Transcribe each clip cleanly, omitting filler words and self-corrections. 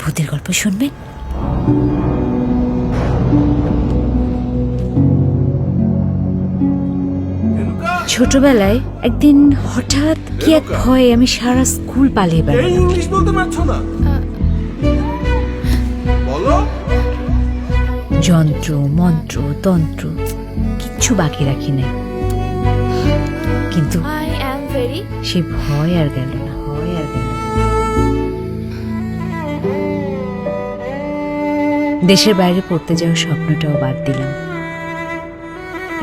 ভূতের গল্প শুনবেন? ছোটবেলায় একদিন হঠাৎ কি এক ভয়ে আমি সারা স্কুল পালিয়ে বেড়ালাম। ইংলিশ বলতে পারছো না? বলো। যন্ত্র মন্ত্র তন্ত্র কিচ্ছু বাকি রাখি নাই, কিন্তু সে ভয় আর গেল না। দেশের বাইরে পড়তে যাওয়ার স্বপ্নটাও বাদ দিলাম।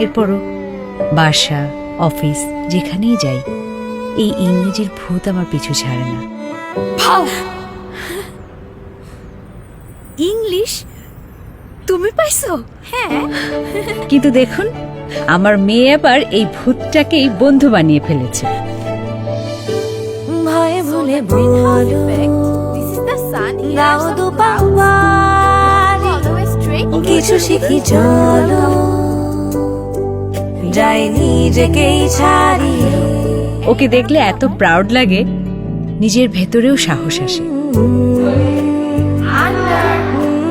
এরপরও বাসা অফিস যেখানেই যাই, এই ইংরেজির ভূত আমার পিছু ছাড়ে না। ইংলিশ তুমি পাইছো? হ্যাঁ, কিন্তু দেখুন, আমার মেয়ে আবার এই ভূতটাকেই বন্ধু বানিয়ে ফেলেছে। ভয়ে ভুলে বলো This is the sun. He দাও has দু some clouds. Follow it straight. কিছু শিখি চলো, যাই নিজেকেই ছাড়িয়ে। ওকে দেখলে এত প্রাউড লাগে, নিজের ভেতরেও সাহস আসে।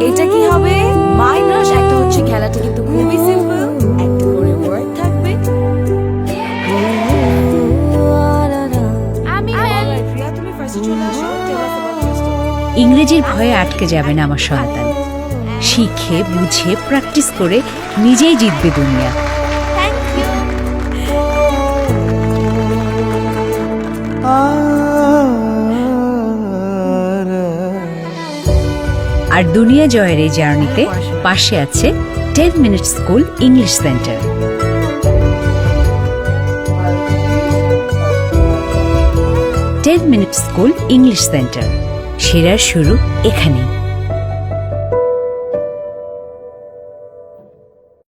এটা কি হবে? মাইনাস একটা হচ্ছে, খেলাটা কিন্তু খুবই সিম্পল। একটা করে ওয়ার্ড থাকবে। আমি প্রিয়া, তুমি ফার্স্টে চলে আসো। Tell us about your story. ইংরেজির ভয়ে আটকে যাবে না আমার সন্তান। শিখে বুঝে প্র্যাকটিস করে নিজেই জিতবে দুনিয়া। thank you. আর দুনিয়া জয়ের এই জার্নিতে পাশে আছে 10 minute school English centre. 10 minute school English centre, সেরার শুরু এখানেই।